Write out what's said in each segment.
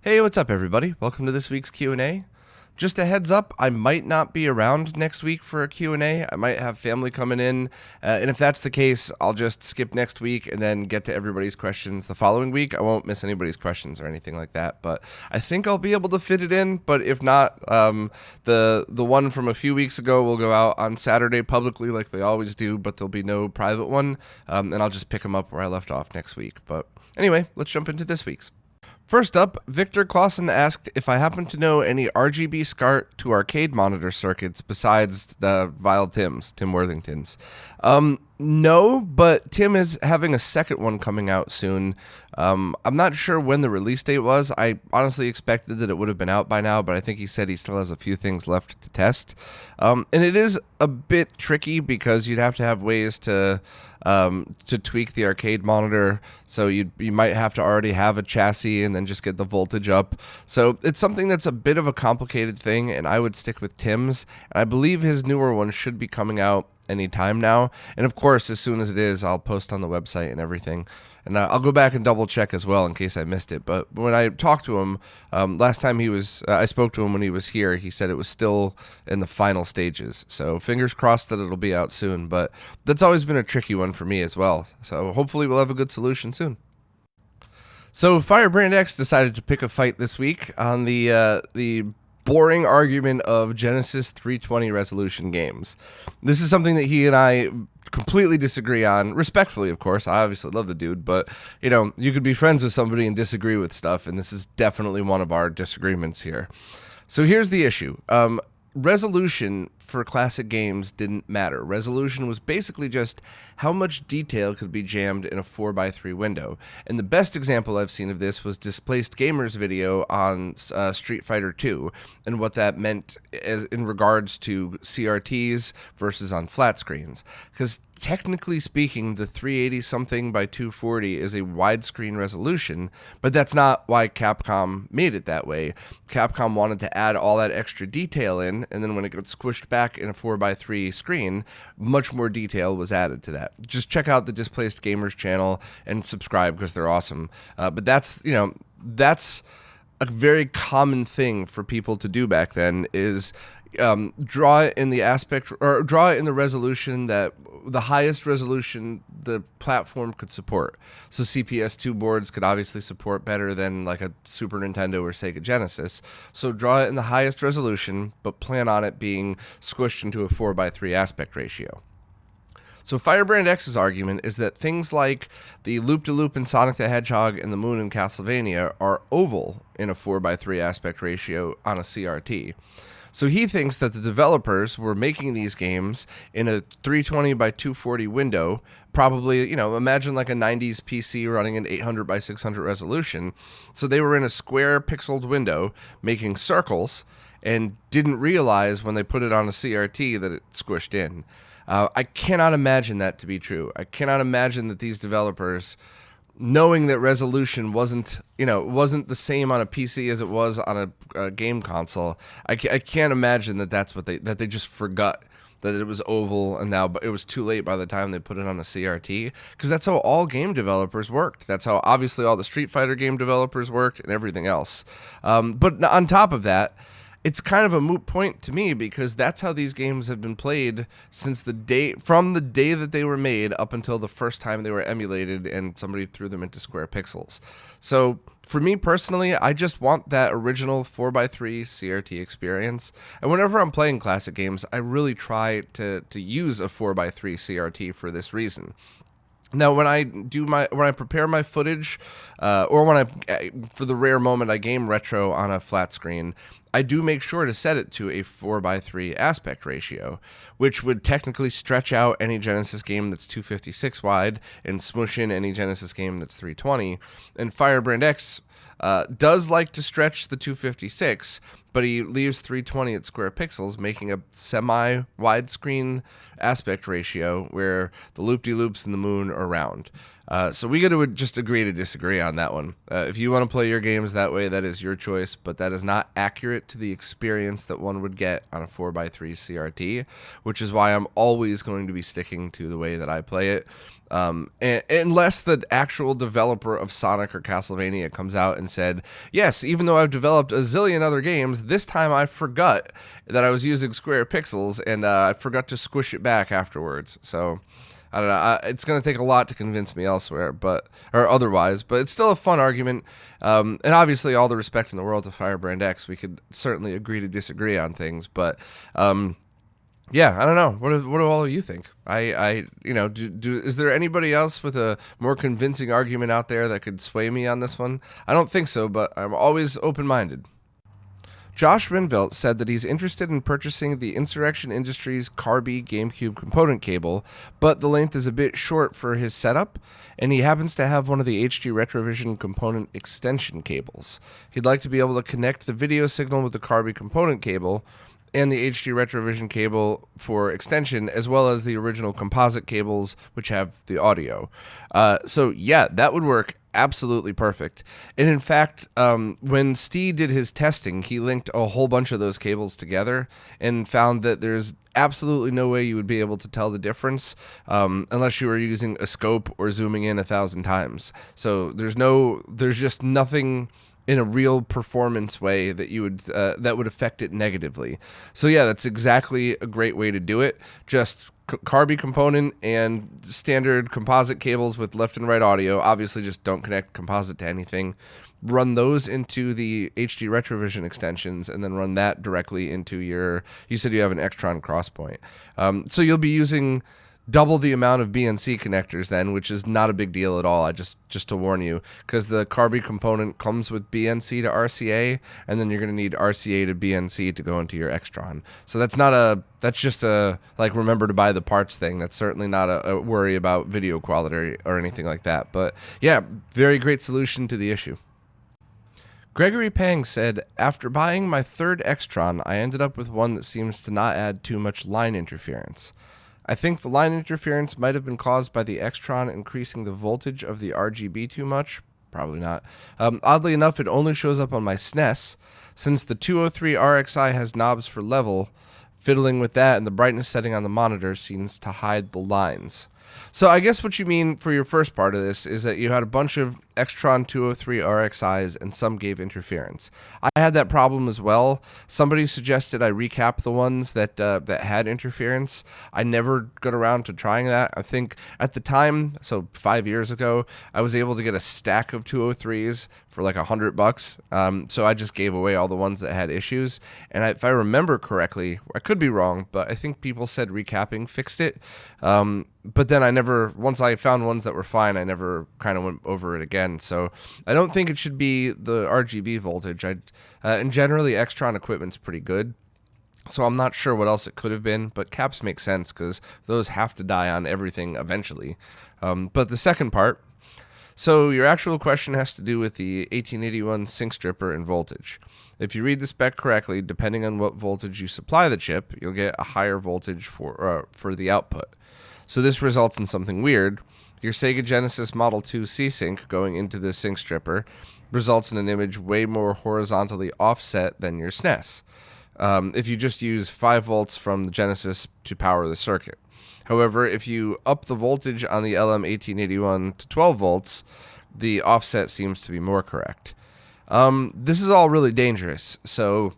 Hey, what's up, everybody? Welcome to this week's Q&A. Just a heads up, I might not be around next week for a Q&A. I might have family coming in, and if that's the case, I'll just skip next week and then get to everybody's questions the following week. I won't miss anybody's questions or anything like that, but I think I'll be able to fit it in. But if not, the one from a few weeks ago will go out on Saturday publicly like they always do, but there'll be no private one, and I'll just pick them up where I left off next week. But anyway, let's jump into this week's. First up, Victor Clausen asked if I happen to know any RGB SCART to arcade monitor circuits besides the Vile Tim Worthington's. No, but Tim is having a second one coming out soon. I'm not sure when the release date was. I honestly expected that it would have been out by now, but I think he said he still has a few things left to test. And it is a bit tricky because you'd have to have ways to tweak the arcade monitor. So you might have to already have a chassis and then just get the voltage up. So it's something that's a bit of a complicated thing, and I would stick with Tim's. And I believe his newer one should be coming out anytime now. And of course, as soon as it is, I'll post on the website and everything. And I'll go back and double check as well in case I missed it. But when I talked to him, last time I spoke to him when he was here, he said it was still in the final stages. So fingers crossed that it'll be out soon. But that's always been a tricky one for me as well. So hopefully we'll have a good solution soon. So Firebrand X decided to pick a fight this week on the boring argument of Genesis 320 resolution games. This is something that he and I completely disagree on, respectfully, of course. I obviously love the dude, but you could be friends with somebody and disagree with stuff, and this is definitely one of our disagreements here. So here's the issue. Resolution for classic games didn't matter. Resolution was basically just how much detail could be jammed in a 4x3 window. And the best example I've seen of this was Displaced Gamer's video on Street Fighter 2 and what that meant in regards to CRTs versus on flat screens. Because technically speaking, the 380 something by 240 is a widescreen resolution, but that's not why Capcom made it that way. Capcom wanted to add all that extra detail in, and then when it got squished back in a 4x3 screen, much more detail was added to that. Just check out the Displaced Gamers channel and subscribe because they're awesome. But that's a very common thing for people to do back then is draw it in the resolution that the highest resolution the platform could support. So CPS2 boards could obviously support better than like a Super Nintendo or Sega Genesis. So draw it in the highest resolution, but plan on it being squished into a 4x3 aspect ratio. So Firebrand X's argument is that things like the Loop-de-Loop in Sonic the Hedgehog and the Moon in Castlevania are oval in a 4x3 aspect ratio on a CRT. So he thinks that the developers were making these games in a 320 by 240 window, probably, imagine like a 90s PC running an 800 by 600 resolution. So they were in a square pixeled window making circles and didn't realize when they put it on a CRT that it squished in. I cannot imagine that to be true. I cannot imagine that these developers, knowing that resolution wasn't the same on a PC as it was on a game console, I can't imagine that they just forgot that it was oval and now it was too late by the time they put it on a CRT, because that's how all game developers worked. That's how obviously all the Street Fighter game developers worked and everything else. But on top of that, it's kind of a moot point to me because that's how these games have been played from the day that they were made up until the first time they were emulated and somebody threw them into square pixels. So for me personally, I just want that original 4x3 CRT experience. And whenever I'm playing classic games, I really try to use a 4x3 CRT for this reason. Now, when I prepare my footage, or for the rare moment I game retro on a flat screen, I do make sure to set it to a 4x3 aspect ratio, which would technically stretch out any Genesis game that's 256 wide and smush in any Genesis game that's 320. And Firebrand X does like to stretch the 256, but he leaves 320 at square pixels, making a semi-widescreen aspect ratio where the loop-de-loops and the moon are round. So we got to just agree to disagree on that one. If you want to play your games that way, that is your choice, but that is not accurate to the experience that one would get on a 4x3 CRT, which is why I'm always going to be sticking to the way that I play it. Unless the actual developer of Sonic or Castlevania comes out and said, yes, even though I've developed a zillion other games, this time I forgot that I was using square pixels and I forgot to squish it back afterwards. So I don't know. It's going to take a lot to convince me elsewhere, or otherwise. But it's still a fun argument, and obviously, all the respect in the world to Firebrand X. We could certainly agree to disagree on things, but yeah, I don't know. What do all of you think? Is there anybody else with a more convincing argument out there that could sway me on this one? I don't think so, but I'm always open-minded. Josh Rinvelt said that he's interested in purchasing the Insurrection Industries Carby GameCube component cable, but the length is a bit short for his setup, and he happens to have one of the HD Retrovision component extension cables. He'd like to be able to connect the video signal with the Carby component cable and the HD Retrovision cable for extension, as well as the original composite cables, which have the audio. So yeah, that would work absolutely perfect. And in fact, when Steve did his testing, he linked a whole bunch of those cables together and found that there's absolutely no way you would be able to tell the difference unless you were using a scope or zooming in 1,000 times. So there's just nothing in a real performance way that you would that would affect it negatively. So yeah, that's exactly a great way to do it. Just Carby component and standard composite cables with left and right audio. Obviously, just don't connect composite to anything. Run those into the HD Retrovision extensions, and then run that directly into your. You said you have an Extron Crosspoint, so you'll be using double the amount of BNC connectors then, which is not a big deal at all. I just to warn you, because the Carby component comes with BNC to RCA, and then you're going to need RCA to BNC to go into your Extron. So that's just a like remember to buy the parts thing. That's certainly not a worry about video quality or anything like that. But yeah, very great solution to the issue. Gregory Pang said, after buying my third Extron, I ended up with one that seems to not add too much line interference. I think the line interference might have been caused by the Extron increasing the voltage of the RGB too much. Probably not. Oddly enough, it only shows up on my SNES. Since the 203 RXI has knobs for level, fiddling with that and the brightness setting on the monitor seems to hide the lines. So I guess what you mean for your first part of this is that you had a bunch of Extron 203 RXIs and some gave interference. I had that problem as well. Somebody suggested I recap the ones that had interference. I never got around to trying that. I think at the time, so 5 years ago, I was able to get a stack of 203s for like $100. So I just gave away all the ones that had issues. And if I remember correctly, I could be wrong, but I think people said recapping fixed it. But then once I found ones that were fine, I never kind of went over it again. So I don't think it should be the RGB voltage. And generally, Extron equipment's pretty good. So I'm not sure what else it could have been, but caps make sense because those have to die on everything eventually. But the second part, so your actual question has to do with the 1881 sync stripper and voltage. If you read the spec correctly, depending on what voltage you supply the chip, you'll get a higher voltage for the output. So this results in something weird. Your Sega Genesis Model 2 C-Sync going into the sync stripper results in an image way more horizontally offset than your SNES. If you just use 5 volts from the Genesis to power the circuit. However, if you up the voltage on the LM1881 to 12 volts, the offset seems to be more correct. This is all really dangerous. So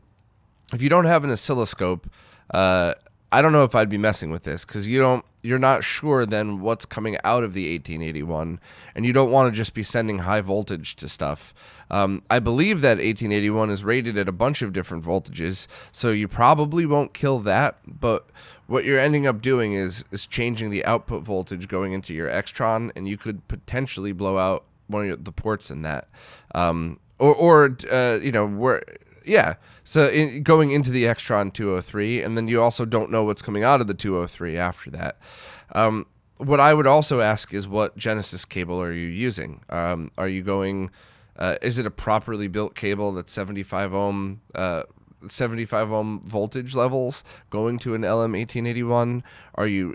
if you don't have an oscilloscope, I don't know if I'd be messing with this because you're not sure then what's coming out of the 1881, and you don't want to just be sending high voltage to stuff. I believe that 1881 is rated at a bunch of different voltages, so you probably won't kill that, but what you're ending up doing is changing the output voltage going into your Extron, and you could potentially blow out one of the ports in that. So going into the Extron 203, and then you also don't know what's coming out of the 203 after that. What I would also ask is what Genesis cable are you using? Are you going, is it a properly built cable that's 75 ohm 75 ohm voltage levels going to an LM1881?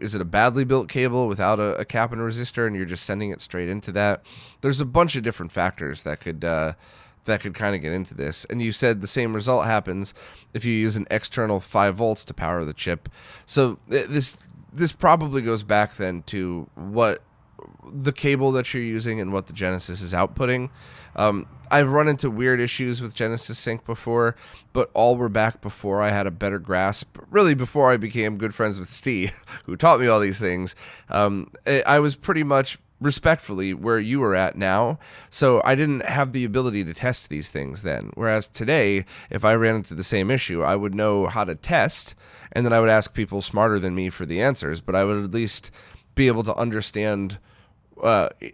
Is it a badly built cable without a cap and resistor, and you're just sending it straight into that? There's a bunch of different factors that could kind of get into this. And you said the same result happens if you use an external 5 volts to power the chip. So this probably goes back then to what the cable that you're using and what the Genesis is outputting. I've run into weird issues with Genesis Sync before, but all were back before I had a better grasp, really before I became good friends with Steve, who taught me all these things. I was pretty much respectfully where you were at now, so I didn't have the ability to test these things then. Whereas today, if I ran into the same issue, I would know how to test, and then I would ask people smarter than me for the answers, but I would at least be able to understand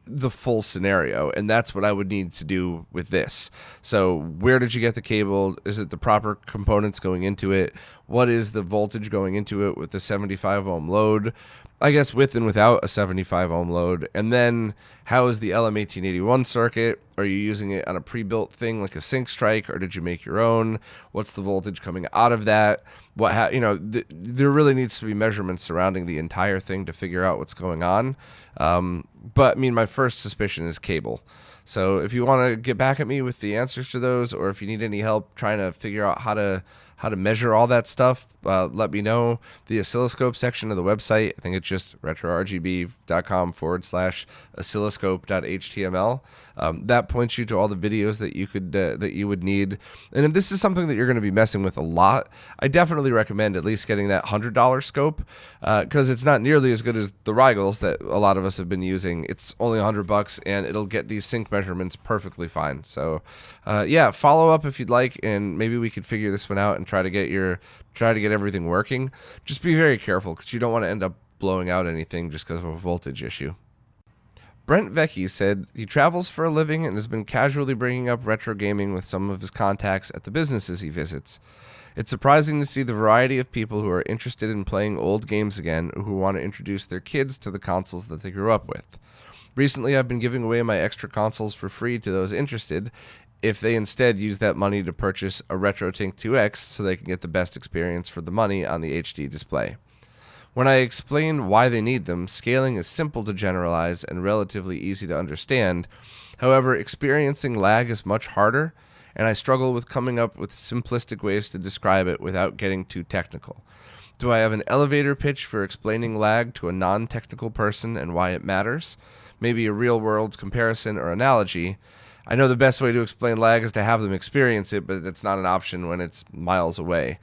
the full scenario, and that's what I would need to do with this. So where did you get the cable? Is it the proper components going into it? What is the voltage going into it with the 75 ohm load? I guess with and without a 75 ohm load. And then how is the LM1881 circuit? Are you using it on a pre-built thing like a Sync Strike, or did you make your own? What's the voltage coming out of that? There really needs to be measurements surrounding the entire thing to figure out what's going on. But I mean, my first suspicion is cable. So if you want to get back at me with the answers to those, or if you need any help trying to figure out how to measure all that stuff, let me know. The oscilloscope section of the website, I think it's just retrorgb.com/oscilloscope.html. That points you to all the videos that you would need. And if this is something that you're going to be messing with a lot, I definitely recommend at least getting that $100 scope, because it's not nearly as good as the Riegels that a lot of us have been using. It's only $100, and it'll get these sync measurements perfectly fine. So follow up if you'd like, and maybe we could figure this one out and try to get everything working. Just be very careful, because you don't want to end up blowing out anything just because of a voltage issue. Brent Vecchi said he travels for a living and has been casually bringing up retro gaming with some of his contacts at the businesses he visits. It's surprising to see the variety of people who are interested in playing old games again, or who want to introduce their kids to the consoles that they grew up with. Recently, I've been giving away my extra consoles for free to those interested, if they instead use that money to purchase a RetroTink 2X so they can get the best experience for the money on the HD display. When I explain why they need them, scaling is simple to generalize and relatively easy to understand. However, experiencing lag is much harder, and I struggle with coming up with simplistic ways to describe it without getting too technical. Do I have an elevator pitch for explaining lag to a non-technical person and why it matters? Maybe a real-world comparison or analogy. I know the best way to explain lag is to have them experience it, but that's not an option when it's miles away.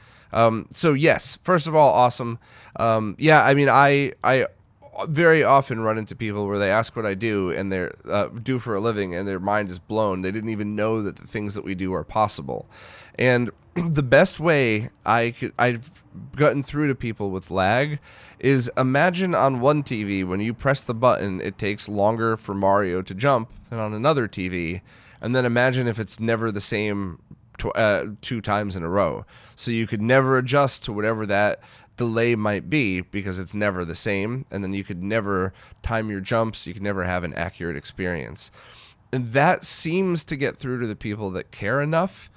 So yes, first of all, awesome. I very often run into people where they ask what I do and they're do for a living, and their mind is blown. They didn't even know that the things that we do are possible. And the best way I've gotten through to people with lag is, imagine on one TV, when you press the button, it takes longer for Mario to jump than on another TV. And then imagine if it's never the same 2 times in a row. So you could never adjust to whatever that delay might be, because it's never the same. And then you could never time your jumps. You could never have an accurate experience. And that seems to get through to the people that care enough.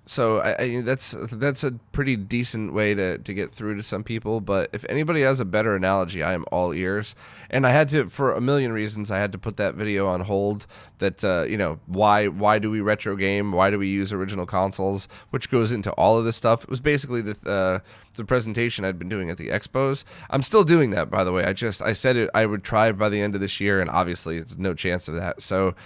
So that's a pretty decent way to get through to some people. But if anybody has a better analogy, I am all ears. And I had to, for a million reasons, I had to put that video on hold. That why do we retro game? Why do we use original consoles? Which goes into all of this stuff. It was basically the presentation I'd been doing at the expos. I'm still doing that, by the way. I said it I would try by the end of this year, and obviously it's no chance of that. So,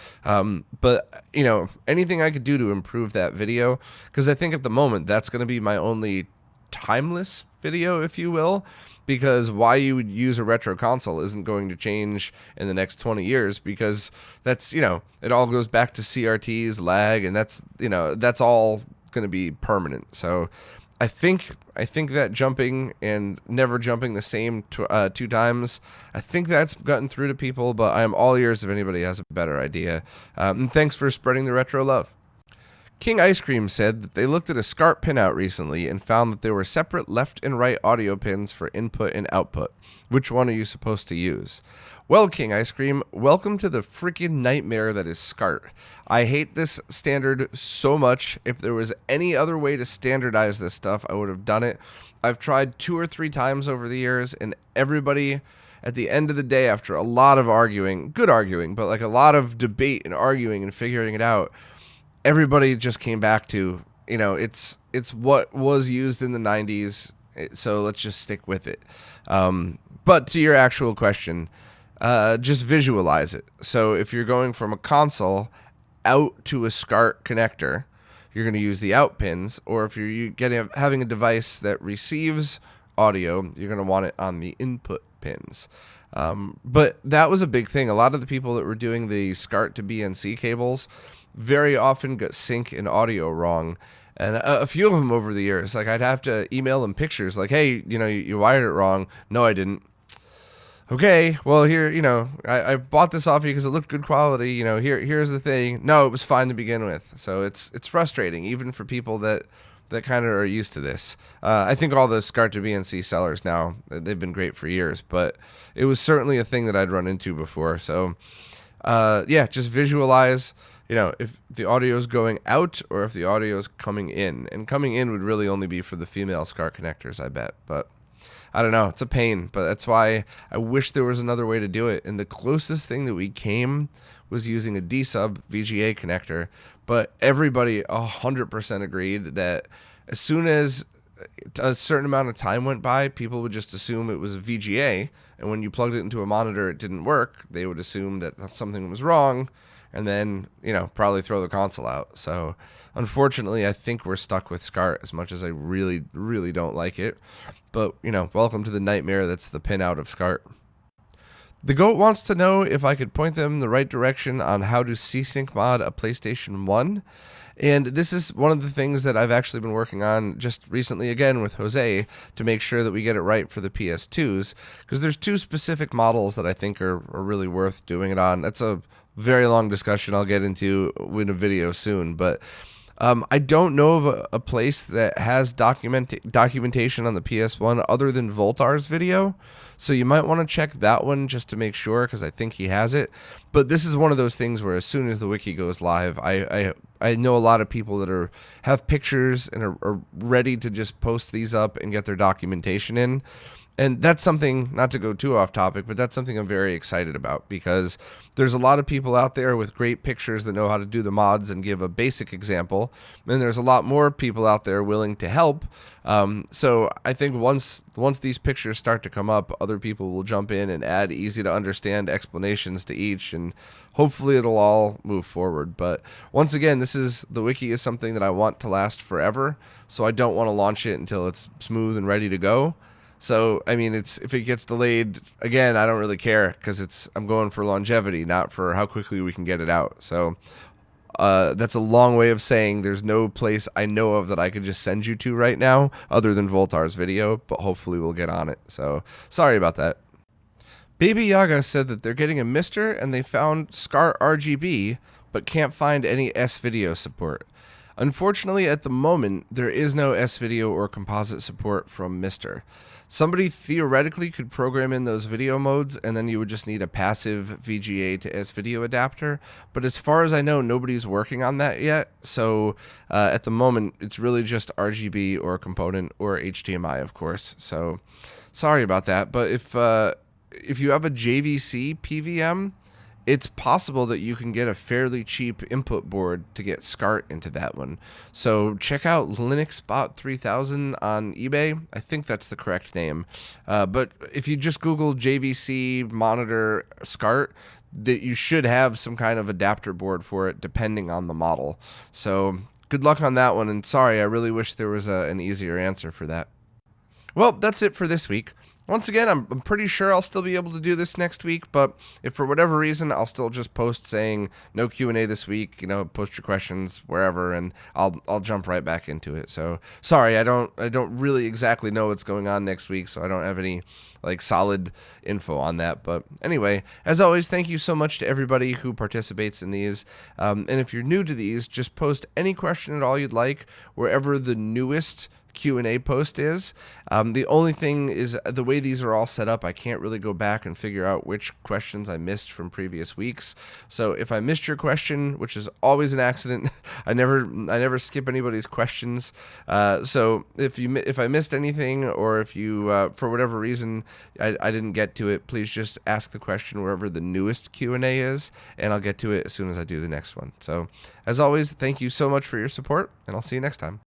but anything I could do to improve that video, because I think at the moment that's going to be my only timeless video, if you will, because why you would use a retro console isn't going to change in the next 20 years, because that's, it all goes back to CRTs, lag, and that's all going to be permanent. So I think that jumping and never jumping the same 2 times, I think that's gotten through to people, but I am all ears if anybody has a better idea. And thanks for spreading the retro love. King Ice Cream said that they looked at a SCART pinout recently and found that there were separate left and right audio pins for input and output. Which one are you supposed to use? Well, King Ice Cream, welcome to the freaking nightmare that is SCART. I hate this standard so much. If there was any other way to standardize this stuff, I would have done it. I've tried 2 or 3 times over the years, and everybody, at the end of the day, after a lot of arguing, good arguing, but like a lot of debate and arguing and figuring it out, everybody just came back to, it's what was used in the 90s, so let's just stick with it. But to your actual question, just visualize it. So if you're going from a console out to a SCART connector, you're going to use the out pins, or if you're having a device that receives audio, you're going to want it on the input pins. But that was a big thing. A lot of the people that were doing the SCART to BNC cables very often got sync and audio wrong. And a few of them over the years, like I'd have to email them pictures like, hey, you wired it wrong. No, I didn't. Okay, well, here, I bought this off you because it looked good quality. Here's the thing. No, it was fine to begin with. So it's frustrating, even for people that kind of are used to this. I think all the SCART to BNC sellers now, they've been great for years, but it was certainly a thing that I'd run into before. So, just visualize, if the audio is going out or if the audio is coming in. And coming in would really only be for the female SCART connectors, I bet. But I don't know. It's a pain, but that's why I wish there was another way to do it. And the closest thing that we came was using a D-sub VGA connector. But everybody 100% agreed that as soon as a certain amount of time went by, people would just assume it was a VGA. And when you plugged it into a monitor, it didn't work. They would assume that something was wrong and then, probably throw the console out. So unfortunately, I think we're stuck with SCART as much as I really, really don't like it. But, welcome to the nightmare that's the pinout of SCART. The Goat wants to know if I could point them in the right direction on how to C-Sync mod a PlayStation 1. And this is one of the things that I've actually been working on just recently again with Jose to make sure that we get it right for the PS2s. Because there's 2 specific models that I think are really worth doing it on. That's a very long discussion I'll get into in a video soon. But I don't know of a place that has documentation on the PS1 other than Voltar's video. So you might want to check that one just to make sure, because I think he has it. But this is one of those things where as soon as the wiki goes live, I know a lot of people that have pictures and are ready to just post these up and get their documentation in. And that's something, not to go too off topic, but that's something I'm very excited about, because there's a lot of people out there with great pictures that know how to do the mods and give a basic example. And there's a lot more people out there willing to help. So I think once these pictures start to come up, other people will jump in and add easy to understand explanations to each, and hopefully it'll all move forward. But once again, the wiki is something that I want to last forever. So I don't want to launch it until it's smooth and ready to go. So, I mean, if it gets delayed, again, I don't really care, because I'm going for longevity, not for how quickly we can get it out. So that's a long way of saying there's no place I know of that I could just send you to right now other than Voltar's video, but hopefully we'll get on it. So sorry about that. Baby Yaga said that they're getting a Mister and they found SCART RGB, but can't find any S-Video support. Unfortunately, at the moment, there is no S-Video or composite support from Mister. Somebody theoretically could program in those video modes, and then you would just need a passive VGA to S-Video adapter. But as far as I know, nobody's working on that yet. So at the moment, it's really just RGB or component or HDMI, of course. So sorry about that. But if you have a JVC PVM, it's possible that you can get a fairly cheap input board to get SCART into that one. So check out LinuxBot 3000 on eBay. I think that's the correct name. But if you just Google JVC monitor SCART, that you should have some kind of adapter board for it depending on the model. So good luck on that one. And sorry, I really wish there was an easier answer for that. Well, that's it for this week. Once again, I'm pretty sure I'll still be able to do this next week, but if for whatever reason, I'll still just post saying no Q&A this week, post your questions wherever, and I'll jump right back into it. So sorry, I don't really exactly know what's going on next week, so I don't have any solid info on that. But anyway, as always, thank you so much to everybody who participates in these. And if you're new to these, just post any question at all you'd like wherever the newest Q&A post is. The only thing is the way these are all set up, I can't really go back and figure out which questions I missed from previous weeks. So if I missed your question, which is always an accident, I never skip anybody's questions. So if I missed anything, or if you for whatever reason I didn't get to it, please just ask the question wherever the newest Q&A is, and I'll get to it as soon as I do the next one. So as always, thank you so much for your support, and I'll see you next time.